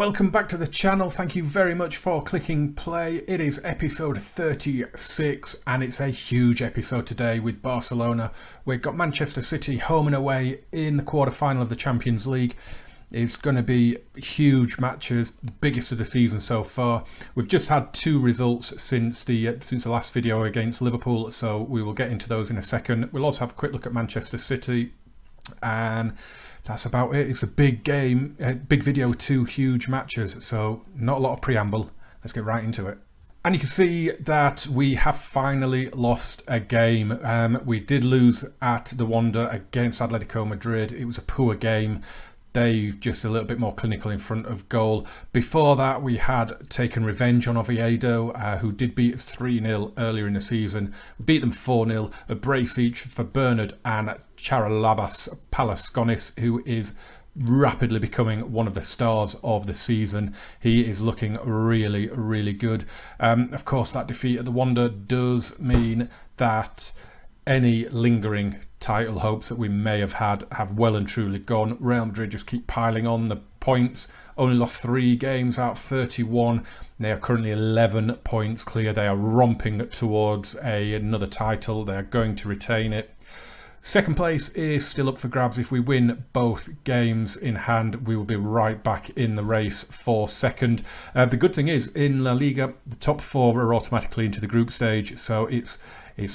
welcome back to the channel. Thank you very much for clicking play. It is episode 36 and it's a huge episode today with Barcelona. We've got Manchester City home and away in the quarter-final of the Champions League. It's going to be huge matches, the biggest of the season so far. We've just had two results since the last video against Liverpool, so we will get into those in a second. We'll also have a quick look at Manchester City, and that's about it. It's a big game, a big video, two huge matches, so not a lot of preamble. Let's get right into it. And you can see that we have finally lost a game. We did lose at the Wanda against Atletico Madrid. It was a poor game. They've just a little bit more clinical in front of goal. Before that, we had taken revenge on Oviedo, who did beat us 3-0 earlier in the season. We beat them 4-0, a brace each for Bernard and Charalabas Palasconis, who is rapidly becoming one of the stars of the season. He is looking really, really good. Of course, that defeat at the Wanda does mean that any lingering title hopes that we may have had have well and truly gone. Real Madrid just keep piling on the points. Only lost 3 games out of 31. They are currently 11 points clear. They are romping towards another title. They are going to retain it. Second place is still up for grabs. If we win both games in hand, we will be right back in the race for second. The good thing is, in La Liga, the top 4 are automatically into the group stage, so it's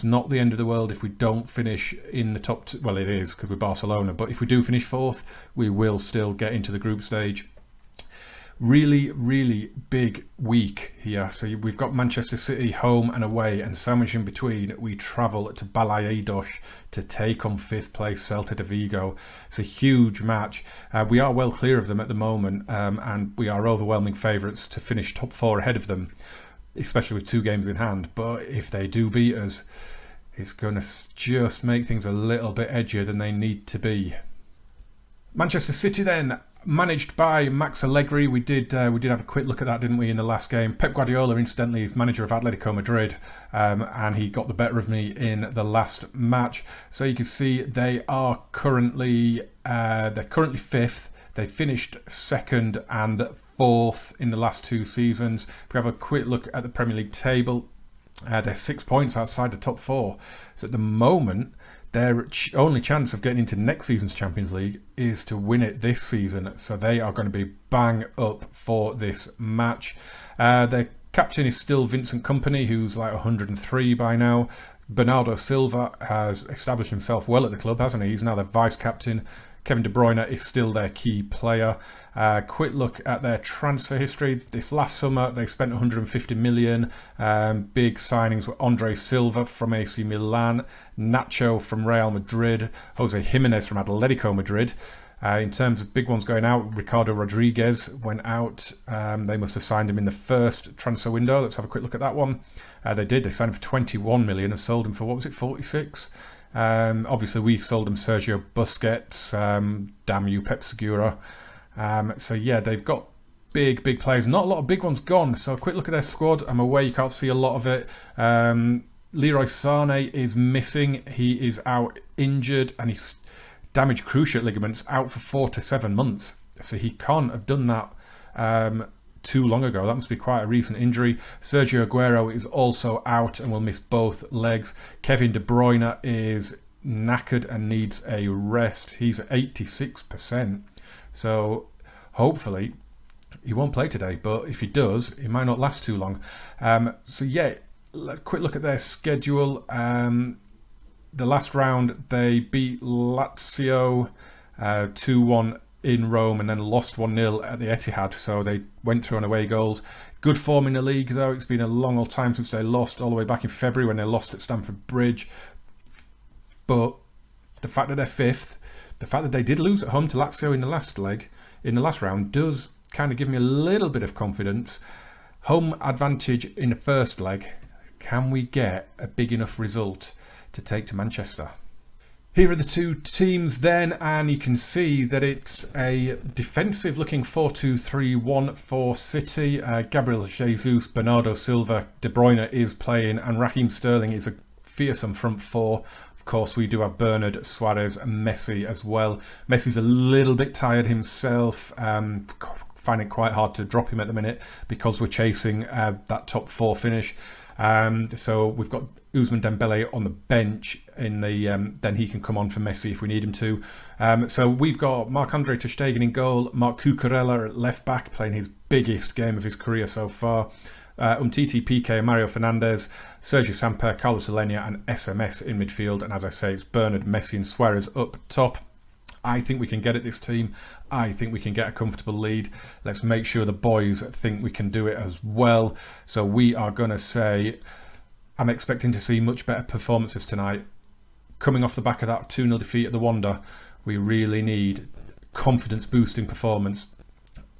not the end of the world if we don't finish in the top well, it is because we're Barcelona, but if we do finish 4th, we will still get into the group stage. Really, really big week here. So we've got Manchester City home and away, and sandwiched in between, we travel to Balaídos to take on 5th place Celta de Vigo. It's a huge match. We are well clear of them at the moment, and we are overwhelming favourites to finish top 4 ahead of them, especially with 2 games in hand. But if they do beat us, it's going to just make things a little bit edgier than they need to be. Manchester City then, managed by Max Allegri. We did have a quick look at that, didn't we, in the last game. Pep Guardiola, incidentally, is manager of Atletico Madrid, and he got the better of me in the last match. So you can see they are currently 5th. They finished 2nd and 4th in the last 2 seasons. If we have a quick look at the Premier League table, they're 6 points outside the top 4. So at the moment, their only chance of getting into next season's Champions League is to win it this season. So they are going to be bang up for this match. Their captain is still Vincent Kompany, who's like 103 by now. Bernardo Silva has established himself well at the club, hasn't he? He's now the vice-captain. Kevin De Bruyne is still their key player. Quick look at their transfer history. This last summer, they spent 150 million. Big signings were Andre Silva from AC Milan, Nacho from Real Madrid, Jose Jimenez from Atletico Madrid. In terms of big ones going out, Ricardo Rodriguez went out. They must have signed him in the first transfer window. Let's have a quick look at that one. They did. They signed him for 21 million and sold him for, what was it, 46? Obviously, we sold them Sergio Busquets. Damn you, Pep Segura. So yeah, they've got big players. Not a lot of big ones gone. So a quick look at their squad. I'm aware you can't see a lot of it. Leroy Sané is missing. He is out injured, and he's damaged cruciate ligaments, out for 4 to 7 months. So he can't have done that too long ago. That must be quite a recent injury. Sergio Aguero is also out and will miss both legs. Kevin De Bruyne is knackered and needs a rest. He's at 86%. So hopefully he won't play today, but if he does, it might not last too long. So yeah, quick look at their schedule. The last round they beat Lazio 2-1 in Rome and then lost 1-0 at the Etihad, so they went through on away goals. Good form in the league though. It's been a long old time since they lost, all the way back in February when they lost at Stamford Bridge. But the fact that they're 5th, the fact that they did lose at home to Lazio in the last round does kind of give me a little bit of confidence. Home advantage in the first leg. Can we get a big enough result to take to Manchester? Here are the 2 teams then, and you can see that it's a defensive looking 4-2-3-1 for City. Gabriel Jesus, Bernardo Silva, De Bruyne is playing, and Raheem Sterling is a fearsome front 4. Of course, we do have Bernard, Suarez and Messi as well. Messi's a little bit tired himself. find it quite hard to drop him at the minute because we're chasing that top 4 finish. So we've got Ousmane Dembele on the bench in the then he can come on for Messi if we need him to. So we've got Marc-Andre ter Stegen in goal, Marc Cucurella at left back playing his biggest game of his career so far. Umtiti, Piqué, Mario Fernandes, Sergio Samper, Carlos Alenia and SMS in midfield, and as I say, it's Bernard, Messi and Suarez up top. I think we can get at this team. I think we can get a comfortable lead. Let's make sure the boys think we can do it as well. So we are going to say I'm expecting to see much better performances tonight. Coming off the back of that 2-0 defeat at the Wanda, we really need confidence boosting performance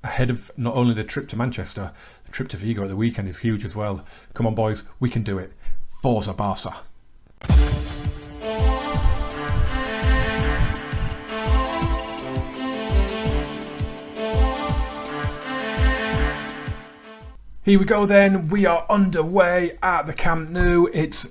ahead of not only the trip to Manchester, the trip to Vigo at the weekend is huge as well. Come on boys, we can do it. Forza Barca. Here we go then, we are underway at the Camp Nou. It's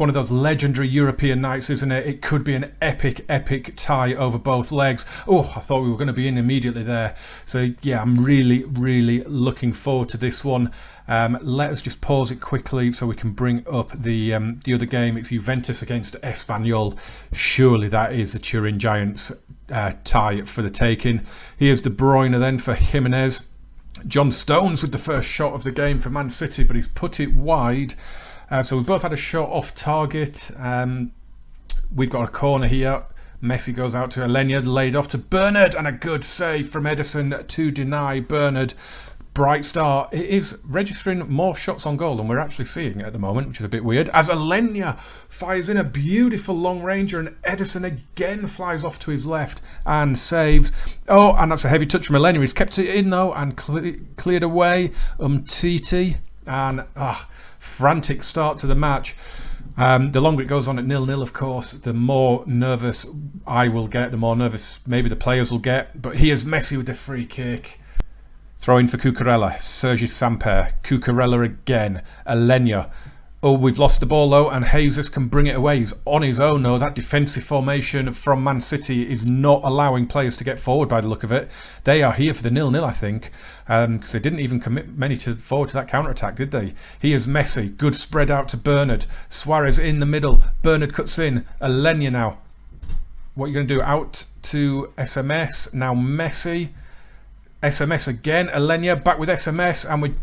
one of those legendary European nights, isn't it? It could be an epic tie over both legs. Oh, I thought we were going to be in immediately there. So yeah, I'm really looking forward to this one. Let us just pause it quickly so we can bring up the other game. It's Juventus against Espanyol. Surely that is the Turin Giants tie for the taking. Here's De Bruyne then for Jimenez. John Stones with the first shot of the game for Man City, but he's put it wide. So we've both had a shot off target. We've got a corner here. Messi goes out to Alenia, laid off to Bernard, and a good save from Ederson to deny Bernard. Bright start. It is registering more shots on goal than we're actually seeing at the moment, which is a bit weird. As Alenia fires in a beautiful long ranger, and Ederson again flies off to his left and saves. Oh, and that's a heavy touch from Alenia. He's kept it in though and cleared away. Umtiti, and frantic start to the match. The longer it goes on at 0-0, of course, the more nervous I will get, the more nervous maybe the players will get. But here's Messi with the free kick. Throw in for Cucurella, Sergi Samper, Cucurella again, Alenia. Oh, we've lost the ball though, and Jesus can bring it away. He's on his own though. That defensive formation from Man City is not allowing players to get forward by the look of it. They are here for the 0-0, I think, because they didn't even commit many forward to that counter-attack, did they? Here's Messi, good spread out to Bernard. Suarez in the middle, Bernard cuts in, Alenia now. What are you going to do? Out to SMS, now Messi. SMS again, Alenia back with SMS, and we're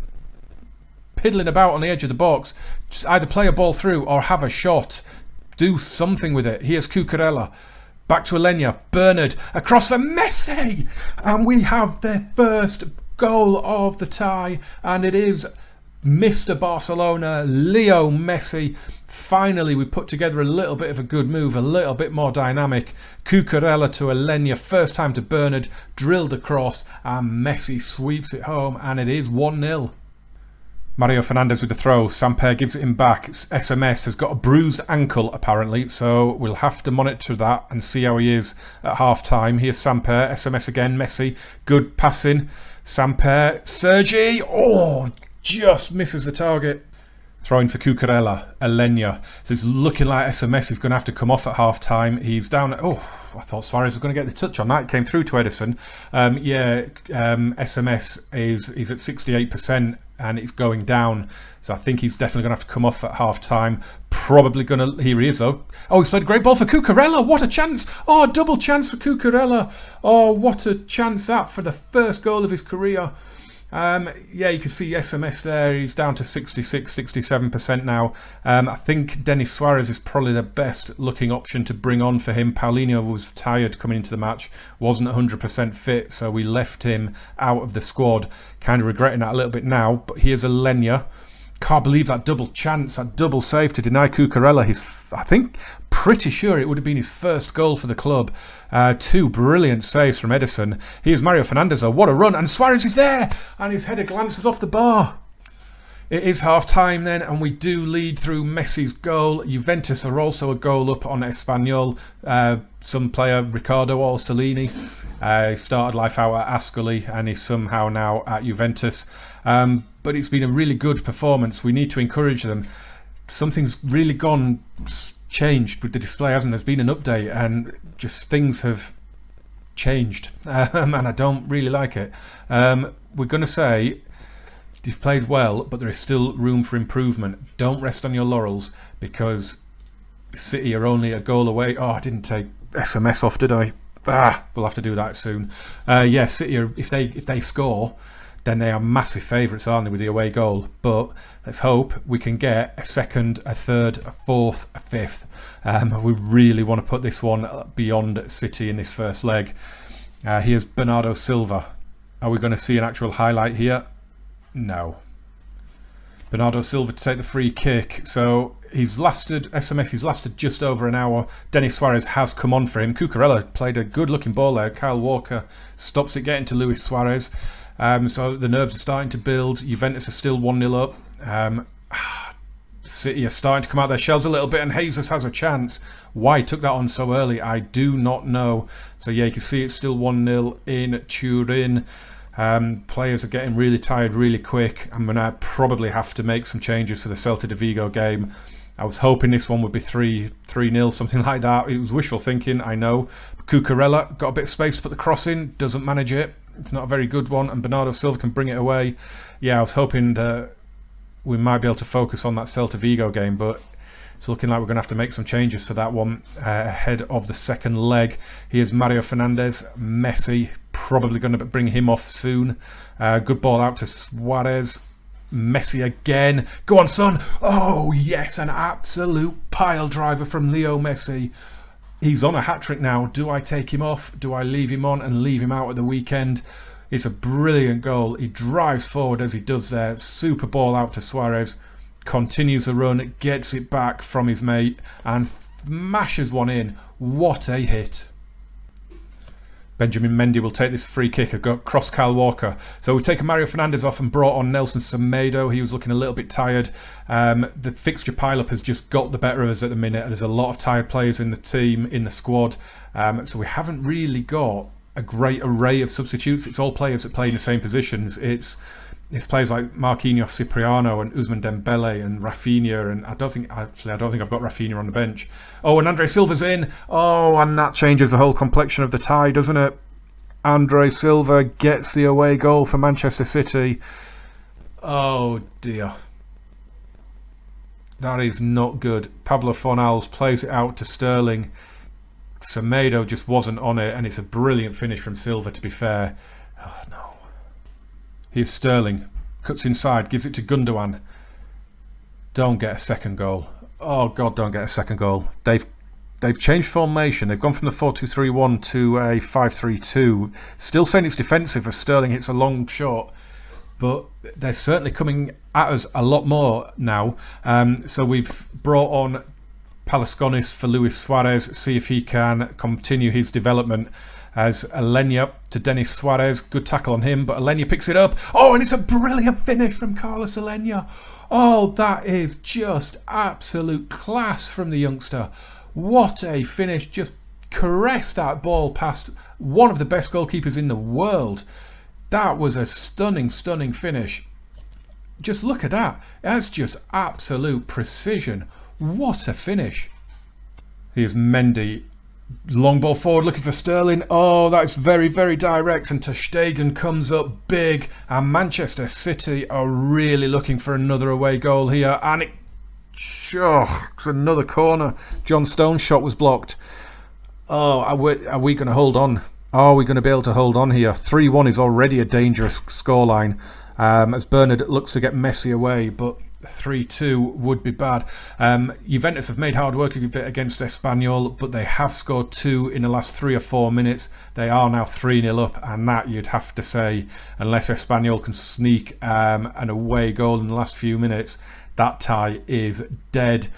piddling about on the edge of the box. Just either play a ball through or have a shot. Do something with it. Here's Cucurella. Back to Alenia. Bernard across for Messi. And we have the first goal of the tie. And it is Mr. Barcelona, Leo Messi. Finally, we put together a little bit of a good move, a little bit more dynamic. Cucurella to Alenia, first time to Bernard, drilled across, and Messi sweeps it home, and it is 1-0. Mario Fernandes with the throw, Samper gives it him back. SMS has got a bruised ankle apparently, so we'll have to monitor that and see how he is at half time. Here's Samper, SMS again, Messi, good passing. Samper, Sergi, just misses the target. Throwing for Cucurella, Alenia. So it's looking like SMS is going to have to come off at half time. He's down. I thought Suarez was going to get the touch on that. It came through to Ederson. SMS is at 68% and it's going down. So I think he's definitely going to have to come off at half time. Probably going to. Here he is though. Oh, he's played a great ball for Cucurella. What a chance! Oh, double chance for Cucurella. Oh, what a chance that for the first goal of his career. You can see SMS there. He's down to 67% now. I think Denis Suarez is probably the best looking option to bring on for him. Paulinho was tired coming into the match, wasn't 100% fit, so we left him out of the squad. Kind of regretting that a little bit now, but here's Alenia. Can't believe that double chance, that double save to deny Cucurella pretty sure it would have been his first goal for the club. Two brilliant saves from Ederson. Here's Mario Fernandes, what a run, and Suarez is there, and his header glances off the bar. It is half time then, and we do lead through Messi's goal. Juventus are also a goal up on Espanyol. Some player, Riccardo Orsolini, started life out at Ascoli and is somehow now at Juventus. But it's been a really good performance. We need to encourage them. Something's really changed with the display, hasn't there? There's been an update and just things have changed, and I don't really like it. We're going to say you've played well, but there is still room for improvement. Don't rest on your laurels, because City are only a goal away. Oh, I didn't take SMS off, did I? We'll have to do that soon. Yeah, City are, if they score, then they are massive favourites, aren't they, with the away goal? But let's hope we can get a second, a third, a fourth, a fifth. We really want to put this one beyond City in this first leg. Here's Bernardo Silva. Are we going to see an actual highlight here? No. Bernardo Silva to take the free kick. So he's lasted just over an hour. Denis Suarez has come on for him. Cucurella played a good looking ball there. Kyle Walker stops it getting to Luis Suarez. So the nerves are starting to build. Juventus are still 1-0 up. City are starting to come out their shells a little bit, and Jesus has a chance. Why he took that on so early, I do not know. So yeah, you can see it's still 1-0 in Turin. Players are getting really tired really quick. I'm going to probably have to make some changes for the Celta de Vigo game. I was hoping this one would be 3-0, something like that. It was wishful thinking, I know. Cucurella got a bit of space to put the cross in, doesn't manage it. It's not a very good one, and Bernardo Silva can bring it away. Yeah, I was hoping that we might be able to focus on that Celta Vigo game, but it's looking like we're going to have to make some changes for that one ahead of the second leg. Here's Mario Fernandes. Messi, probably going to bring him off soon. Good ball out to Suarez. Messi again. Go on, son. Oh, yes, an absolute pile driver from Leo Messi. He's on a hat-trick now. Do I take him off? Do I leave him on and leave him out at the weekend? It's a brilliant goal. He drives forward as he does there. Super ball out to Suarez. Continues the run, gets it back from his mate and smashes one in. What a hit. Benjamin Mendy will take this free kick across Kyle Walker. So we've taken Mario Fernandes off and brought on Nelson Semedo. He was looking a little bit tired. The fixture pile-up has just got the better of us at the minute. There's a lot of tired players in the team, in the squad. So we haven't really got a great array of substitutes. It's all players that play in the same positions. It's players like Marquinhos, Cipriano and Ousmane Dembele and Rafinha, and I don't think I've got Rafinha on the bench. Oh, and Andre Silva's in. Oh, and that changes the whole complexion of the tie, doesn't it? Andre Silva gets the away goal for Manchester City. Oh dear. That is not good. Pablo Fornals plays it out to Sterling. Semedo just wasn't on it, and it's a brilliant finish from Silva, to be fair. Oh no. Here's Sterling, cuts inside, gives it to Gundogan. Don't get a second goal. Oh God, don't get a second goal. They've changed formation. They've gone from the 4-2-3-1 to a 5-3-2. Still saying it's defensive as Sterling hits a long shot, but they're certainly coming at us a lot more now. So we've brought on Palaskonis for Luis Suarez, see if he can continue his development. As Alenia to Denis Suarez, good tackle on him, but Alenia picks it up. Oh, and it's a brilliant finish from Carlos Alenia. Oh, that is just absolute class from the youngster. What a finish. Just caressed that ball past one of the best goalkeepers in the world. That was a stunning finish. Just look at that. That's just absolute precision. What a finish. Here's Mendy. Long ball forward looking for Sterling. Oh, that's very direct, and ter Stegen comes up big, and Manchester City are really looking for another away goal here, and it's another corner. John Stone's shot was blocked. Oh, are we going to hold on? Are we going to be able to hold on here? 3-1 is already a dangerous scoreline, as Bernard looks to get Messi away, but 3-2 would be bad. Juventus have made hard work of it against Espanyol, but they have scored 2 in the last 3 or 4 minutes. They are now 3-0 up, and that you'd have to say, unless Espanyol can sneak an away goal in the last few minutes, that tie is dead.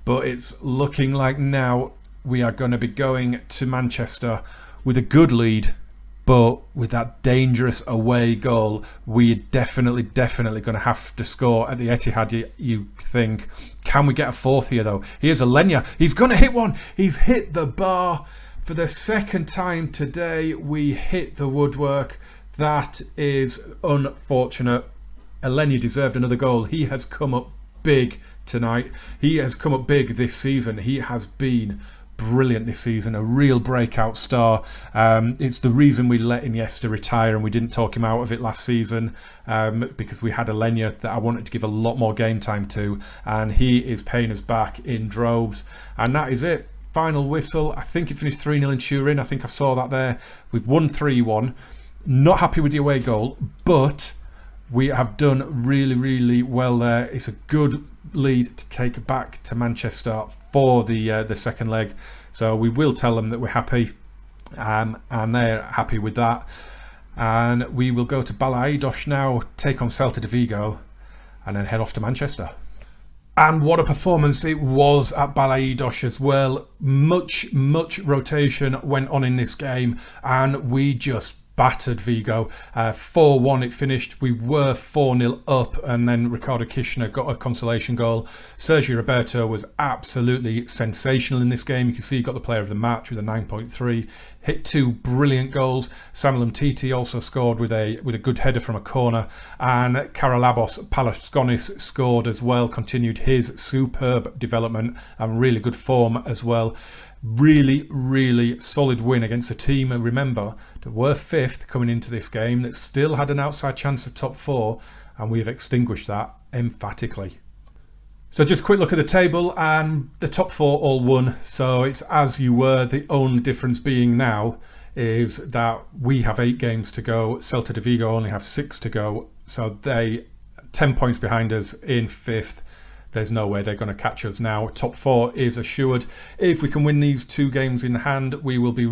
But it's looking like now we are going to be going to Manchester with a good lead, but with that dangerous away goal, we're definitely going to have to score at the Etihad, you think. Can we get a fourth here, though? Here's Alenia. He's going to hit one. He's hit the bar. For the second time today, we hit the woodwork. That is unfortunate. Alenia deserved another goal. He has come up big tonight. He has come up big this season. He has been brilliant this season, a real breakout star. It's the reason we let Iniesta retire and we didn't talk him out of it last season, because we had Alenya that I wanted to give a lot more game time to, and he is paying us back in droves. And that is it. Final whistle. I think it finished 3-0 in Turin. I think I saw that there. We've won 3-1. Not happy with the away goal, but we have done really, really well there. It's a good lead to take back to Manchester for the second leg. So we will tell them that we're happy, and they're happy with that. And we will go to Balaidos now, take on Celta de Vigo, and then head off to Manchester. And what a performance it was at Balaidos as well. Much rotation went on in this game, and we just battered Vigo. 4-1 it finished. We were 4-0 up, and then Ricardo Kishner got a consolation goal. Sergio Roberto was absolutely sensational in this game. You can see he got the player of the match with a 9.3. Hit 2 brilliant goals. Samuel Umtiti also scored with a good header from a corner, and Karalabos Palaskonis scored as well. Continued his superb development and really good form as well. Really solid win against a team, remember, that were 5th coming into this game, that still had an outside chance of top 4, and we have extinguished that emphatically. So just a quick look at the table, and the top 4 all won, so it's as you were. The only difference being now is that we have 8 games to go, Celta de Vigo only have 6 to go, so they 10 points behind us in 5th. There's no way they're going to catch us now. Top 4 is assured. If we can win these 2 games in hand, we will be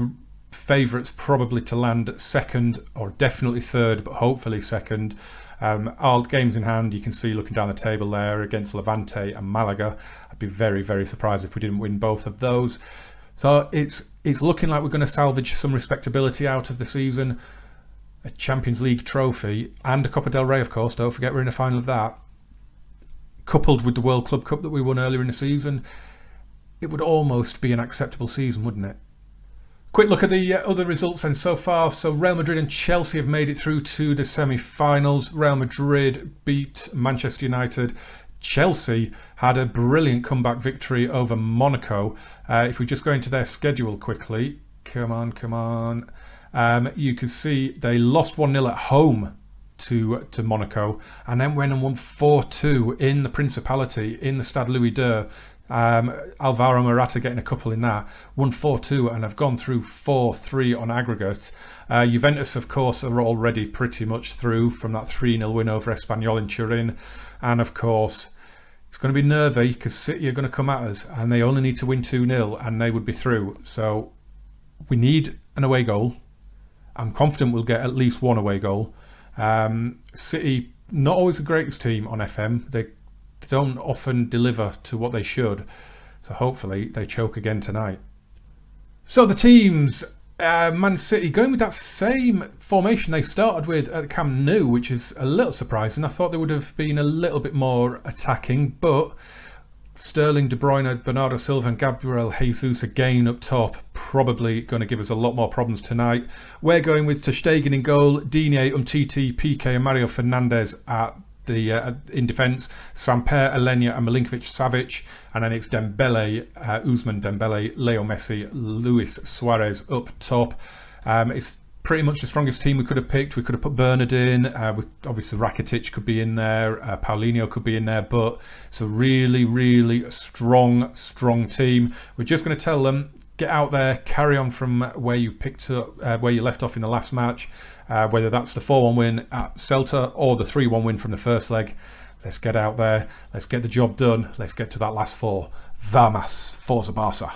favourites probably to land 2nd, or definitely 3rd, but hopefully 2nd. Our games in hand, you can see looking down the table there, against Levante and Malaga. I'd be very surprised if we didn't win both of those. So it's looking like we're going to salvage some respectability out of the season. A Champions League trophy and a Copa del Rey, of course. Don't forget we're in the final of that. Coupled with the World Club Cup that we won earlier in the season, it would almost be an acceptable season, wouldn't it? Quick look at the other results then so far. So Real Madrid and Chelsea have made it through to the semi-finals. Real Madrid beat Manchester United. Chelsea had a brilliant comeback victory over Monaco. If we just go into their schedule quickly, come on. You can see they lost 1-0 at home to Monaco, and then went and won 4-2 in the Principality in the Stade Louis II. Alvaro Morata getting a couple in that, won 4-2 and have gone through 4-3 on aggregate. Juventus, of course, are already pretty much through from that 3-0 win over Espanyol in Turin, and of course it's going to be nervy because City are going to come at us, and they only need to win 2-0 and they would be through. So we need an away goal. I'm confident we'll get at least one away goal. City, not always the greatest team on FM. They don't often deliver to what they should, so hopefully they choke again tonight. So the teams, Man City going with that same formation they started with at Camp Nou, which is a little surprising. I thought they would have been a little bit more attacking, but Sterling, De Bruyne, Bernardo Silva and Gabriel Jesus again up top, probably going to give us a lot more problems tonight. We're going with Ter Stegen in goal, Digne, Umtiti, Piqué and Mario Fernandes at the in defence, Samper, Alenya and Milinkovic-Savic, and then it's Dembele, Ousmane Dembele, Leo Messi, Luis Suarez up top. It's pretty much the strongest team we could have picked. We could have put Bernard in, obviously Rakitic could be in there, Paulinho could be in there, but it's a really strong team. We're just going to tell them, get out there, carry on from where you picked up, where you left off in the last match, whether that's the 4-1 win at Celta or the 3-1 win from the first leg. Let's get out there, let's get the job done, let's get to that last 4. Vamos, Forza Barça.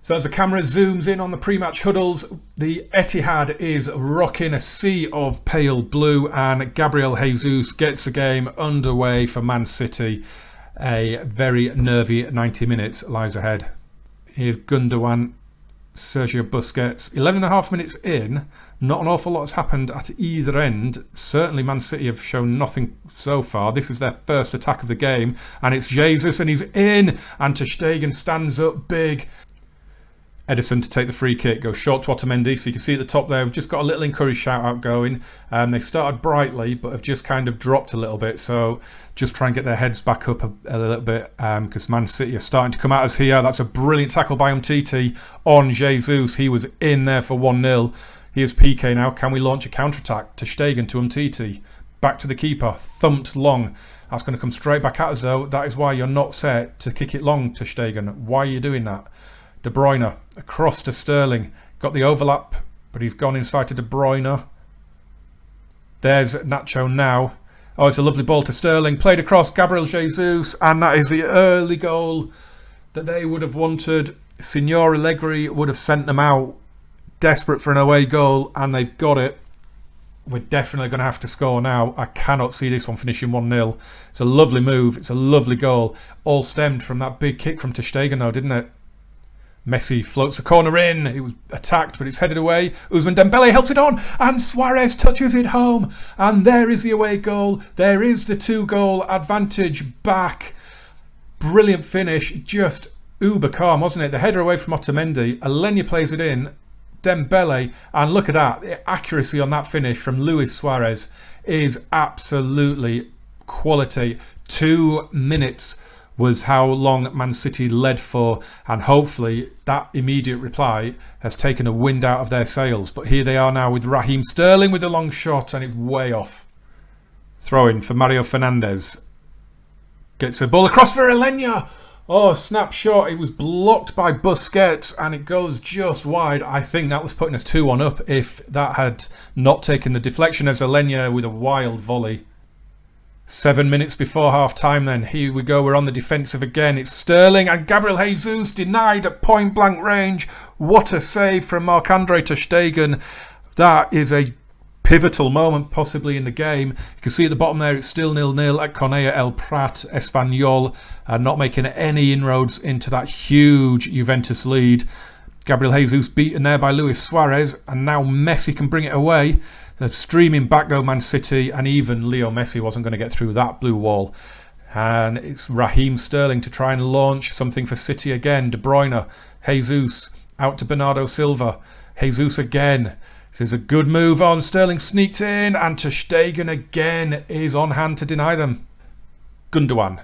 So as the camera zooms in on the pre-match huddles, the Etihad is rocking a sea of pale blue, and Gabriel Jesus gets the game underway for Man City. A very nervy 90 minutes lies ahead. Here's Gundogan, Sergio Busquets. 11.5 minutes in, not an awful lot has happened at either end. Certainly Man City have shown nothing so far. This is their first attack of the game, and it's Jesus, and he's in, and Ter Stegen stands up big. Edison to take the free kick, goes short to Otamendi. So you can see at the top there, we've just got a little encouraged shout out going. They started brightly, but have just kind of dropped a little bit. So just try and get their heads back up a little bit, because Man City are starting to come at us here. That's a brilliant tackle by Umtiti on Jesus. He was in there for 1-0. Here's PK now. Can we launch a counter-attack? Ter Stegen to Umtiti. Back to the keeper. Thumped long. That's going to come straight back at us though. That is why you're not set to kick it long, Ter Stegen. Why are you doing that? De Bruyne across to Sterling. Got the overlap, but he's gone inside to De Bruyne. There's Nacho now. Oh, it's a lovely ball to Sterling. Played across Gabriel Jesus, and that is the early goal that they would have wanted. Signor Allegri would have sent them out desperate for an away goal, and they've got it. We're definitely going to have to score now. I cannot see this one finishing 1-0. It's a lovely move. It's a lovely goal. All stemmed from that big kick from Ter Stegen though, didn't it? Messi floats the corner in. It was attacked, but it's headed away. Ousmane Dembele helps it on, and Suarez touches it home. And there is the away goal. There is the 2-goal advantage back. Brilliant finish. Just uber calm, wasn't it? The header away from Otamendi. Alenya plays it in. Dembele, and look at that. The accuracy on that finish from Luis Suarez is absolutely quality. 2 minutes was how long Man City led for, and hopefully that immediate reply has taken a wind out of their sails. But here they are now with Raheem Sterling with a long shot, and it's way off. Throw in for Mario Fernandes. Gets a ball across for Alenya. Oh, snap shot. It was blocked by Busquets, and it goes just wide. I think that was putting us 2-1 up if that had not taken the deflection as Alenya with a wild volley. 7 minutes before half-time then. Here we go. We're on the defensive again. It's Sterling and Gabriel Jesus denied at point-blank range. What a save from Marc-Andre Ter Stegen. That is a pivotal moment possibly in the game. You can see at the bottom there it's still 0-0 at Cornellà El Prat. Espanyol not making any inroads into that huge Juventus lead. Gabriel Jesus beaten there by Luis Suarez, and now Messi can bring it away. They're streaming back though, Man City, and even Leo Messi wasn't going to get through that blue wall. And it's Raheem Sterling to try and launch something for City again. De Bruyne, Jesus, out to Bernardo Silva. Jesus again. This is a good move on. Sterling sneaked in, and Ter Stegen again is on hand to deny them. Gundogan.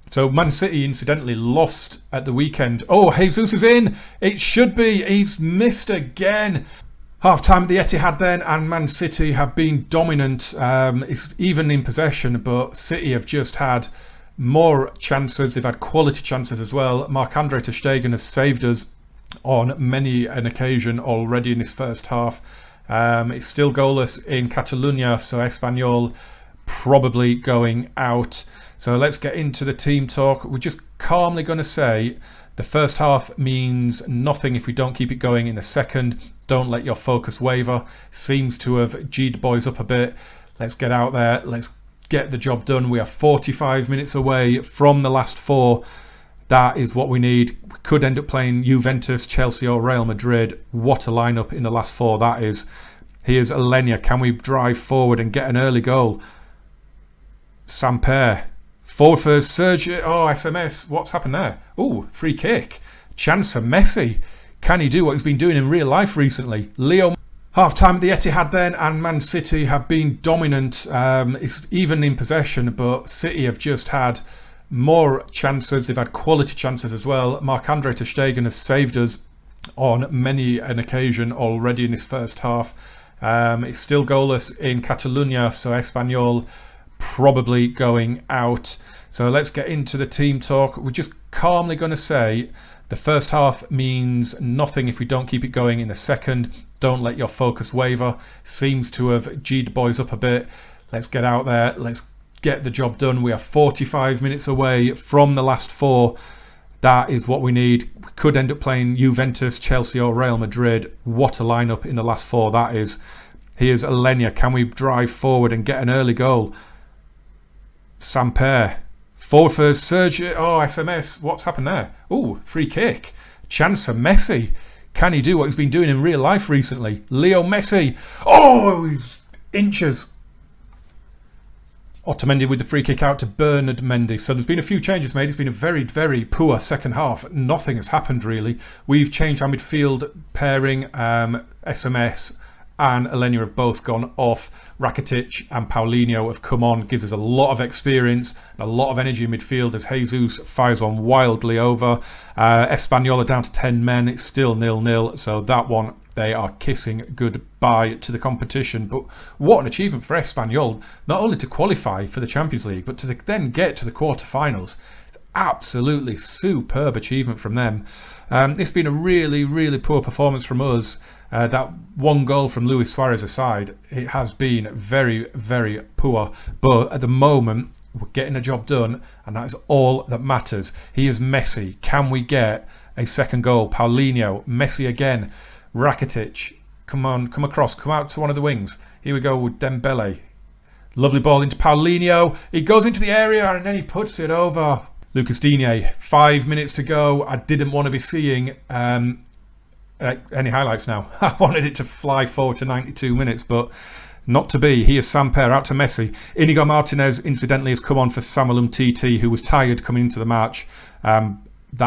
So Man City incidentally lost at the weekend. Oh, Jesus is in. It should be. He's missed again. Half-time at the Etihad then, and Man City have been dominant. It's even in possession, but City have just had more chances. They've had quality chances as well. Marc-Andre Ter Stegen has saved us on many an occasion already in this first half. It's still goalless in Catalonia, so Espanyol probably going out. So let's get into the team talk. We're just calmly going to say the first half means nothing if we don't keep it going in the second. Don't let your focus waver. Seems to have G'd boys up a bit. Let's get out there. Let's get the job done. We are 45 minutes away from the last 4. That is what we need. We could end up playing Juventus, Chelsea or Real Madrid. What a lineup in the last 4 that is. Here's Alenya. Can we drive forward and get an early goal? Samper. Forward for Sergio. Oh, SMS. What's happened there? Oh, free kick. Chance for Messi. Can he do what he's been doing in real life recently? Leo. Half-time at the Etihad then, and Man City have been dominant. It's even in possession, but City have just had more chances. They've had quality chances as well. Marc-Andre Ter Stegen has saved us on many an occasion already in this first half. It's still goalless in Catalonia, so Espanyol probably going out. So let's get into the team talk. We're just calmly going to say the first half means nothing if we don't keep it going in the second. Don't let your focus waver. Seems to have G'd boys up a bit. Let's get out there. Let's get the job done. We are 45 minutes away from the last 4. That is what we need. We could end up playing Juventus, Chelsea or Real Madrid. What a lineup in the last 4 that is. Here's Alenya. Can we drive forward and get an early goal? Samper. Forward for Sergio. Oh, SMS. What's happened there? Oh, free kick. Chance for Messi. Can he do what he's been doing in real life recently? Leo Messi. Oh, he's inches. Otamendi with the free kick out to Bernard Mendy. So there's been a few changes made. It's been a very, very poor second half. Nothing has happened really. We've changed our midfield pairing. SMS and Elenia have both gone off. Rakitic and Paulinho have come on. Gives us a lot of experience and a lot of energy in midfield as Jesus fires one wildly over. Espanyol are down to 10 men. It's still 0-0. So that one, they are kissing goodbye to the competition. But what an achievement for Espanyol, not only to qualify for the Champions League, but to then get to the quarterfinals. It's absolutely superb achievement from them. It's been a really, really poor performance from us. That one goal from Luis Suarez aside, it has been very, very poor. But at the moment, we're getting a job done, and that is all that matters. He is Messi. Can we get a second goal? Paulinho, Messi again. Rakitic, come on, come across, come out to one of the wings. Here we go with Dembele. Lovely ball into Paulinho. He goes into the area and then he puts it over. Lucas Digne, 5 minutes to go. I didn't want to be seeing any highlights now. I wanted it to fly forward to 92 minutes, but not to be. Here's Samper out to Messi. Inigo Martinez, incidentally, has come on for Samuel Umtiti, who was tired coming into the match. That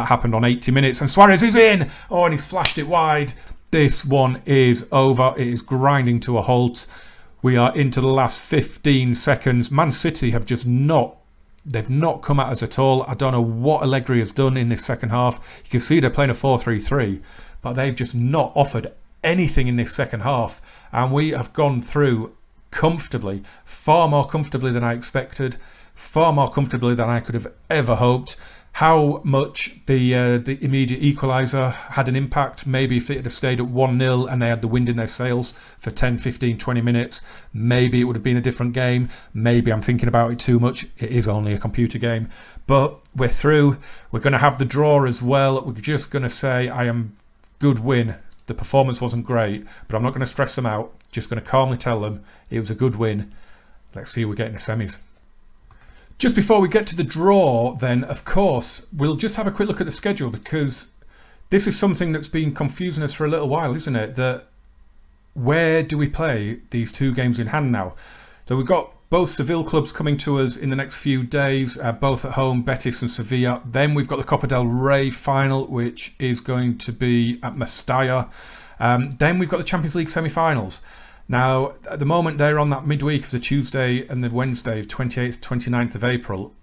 happened on 80 minutes, and Suarez is in. Oh, and he's flashed it wide. This one is over. It is grinding to a halt. We are into the last 15 seconds. Man City have just they've not come at us at all. I don't know what Allegri has done in this second half. You can see they're playing a 4-3-3, but they've just not offered anything in this second half. And we have gone through comfortably, far more comfortably than I expected, far more comfortably than I could have ever hoped. How much the immediate equaliser had an impact, maybe if it had stayed at 1-0 and they had the wind in their sails for 10, 15, 20 minutes, maybe it would have been a different game. Maybe I'm thinking about it too much. It is only a computer game. But we're through. We're going to have the draw as well. We're just going to say, good win. The performance wasn't great, but I'm not going to stress them out. Just going to calmly tell them it was a good win. Let's see who we get in the semis. Just before we get to the draw, then, of course, we'll just have a quick look at the schedule, because this is something that's been confusing us for a little while, isn't it? That where do we play these two games in hand now? So we've got both Seville clubs coming to us in the next few days, both at home, Betis and Sevilla. Then we've got the Copa del Rey final, which is going to be at Mestalla. Then we've got the Champions League semi-finals. Now, at the moment, they're on that midweek of the Tuesday and the Wednesday, 28th, 29th of April.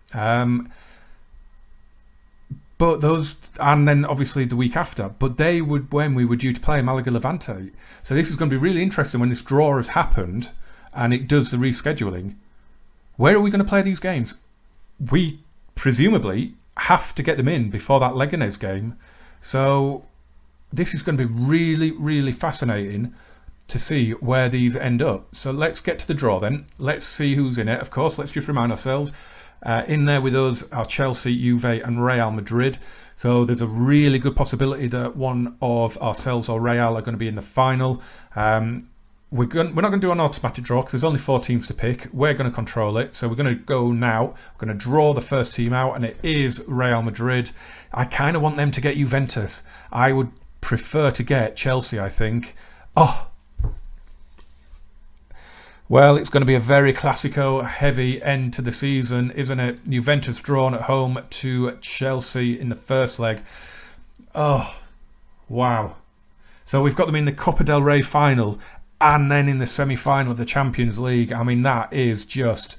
But those, and then obviously the week after, but they would, when we were due to play Malaga Levante. So this is going to be really interesting when this draw has happened and it does the rescheduling. Where are we going to play these games? We presumably have to get them in before that Leganés game. So this is going to be really, really fascinating to see where these end up. So let's get to the draw then. Let's see who's in it. Of course, let's just remind ourselves. In there with us are Chelsea, Juve and Real Madrid. So there's a really good possibility that one of ourselves or Real are going to be in the final. We're not going to do an automatic draw because there's only 4 teams to pick. We're going to control it. So we're going to go now. We're going to draw the first team out, and it is Real Madrid. I kind of want them to get Juventus. I would prefer to get Chelsea, I think. Well, it's going to be a very Classico heavy end to the season, isn't it? Juventus drawn at home to Chelsea in the first leg. Oh, wow. So we've got them in the Copa del Rey final and then in the semi-final of the Champions League. I mean, that is just...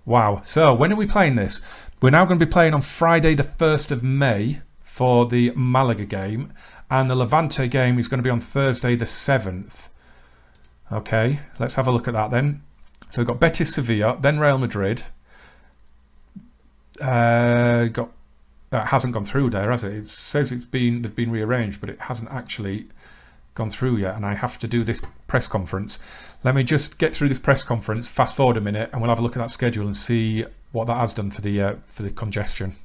wow. So when are we playing this? We're now going to be playing on Friday the 1st of May for the Malaga game, and the Levante game is going to be on Thursday the 7th. Okay, let's have a look at that then. So we've got Betis, Sevilla, then Real Madrid. That hasn't gone through there, has it? It says they've been rearranged, but it hasn't actually gone through yet, and I have to do this press conference. Let me just get through this press conference, fast forward a minute, and we'll have a look at that schedule and see what that has done for the congestion.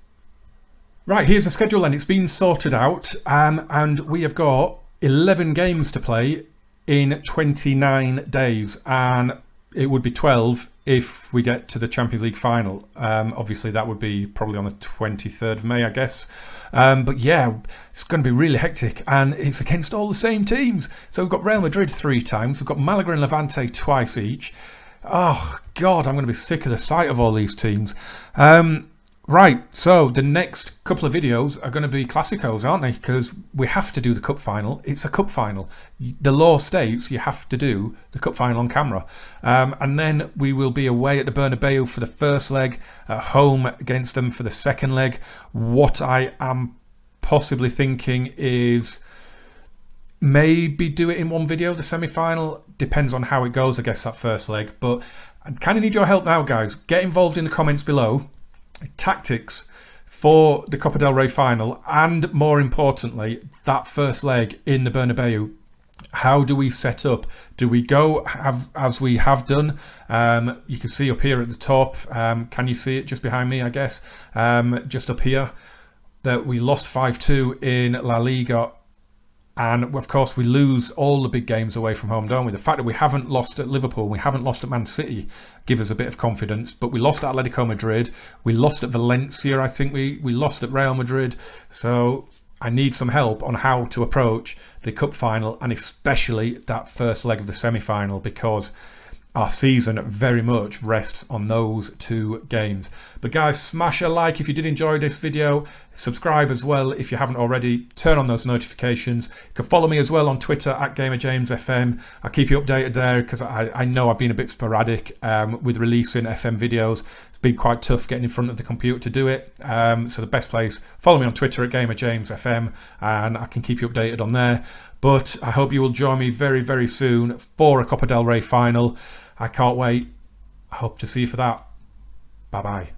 Right, here's the schedule then. It's been sorted out, and we have got 11 games to play in 29 days, and it would be 12 if we get to the Champions League final. Obviously that would be probably on the 23rd of May, I guess. But yeah, it's going to be really hectic, and it's against all the same teams. So we've got Real Madrid 3 times, we've got Malaga and Levante twice each, Oh God, I'm going to be sick of the sight of all these teams. Right, so the next couple of videos are going to be Classicos, aren't they? Because we have to do the cup final. It's a cup final. The law states you have to do the cup final on camera. And then we will be away at the Bernabeu for the first leg, at home against them for the second leg. What I am possibly thinking is maybe do it in one video, the semi-final. Depends on how it goes, I guess, that first leg. But I kind of need your help now, guys. Get involved in the comments below. Tactics for the Copa del Rey final, and more importantly, that first leg in the Bernabeu. How do we set up? Do we go as we have done? You can see up here at the top, can you see it just behind me, I guess, just up here, that we lost 5-2 in La Liga. And of course, we lose all the big games away from home, don't we? The fact that we haven't lost at Liverpool, we haven't lost at Man City, give us a bit of confidence. But we lost at Atletico Madrid, we lost at Valencia, I think we lost at Real Madrid. So I need some help on how to approach the cup final, and especially that first leg of the semi-final, because our season very much rests on those two games. But guys, smash a like if you did enjoy this video. Subscribe as well if you haven't already. Turn on those notifications. You can follow me as well on Twitter at GamerJamesFM. I'll keep you updated there, because I know I've been a bit sporadic with releasing FM videos. It's been quite tough getting in front of the computer to do it. So the best place, follow me on Twitter at GamerJamesFM, and I can keep you updated on there. But I hope you will join me very, very soon for a Copa del Rey final. I can't wait. I hope to see you for that. Bye bye.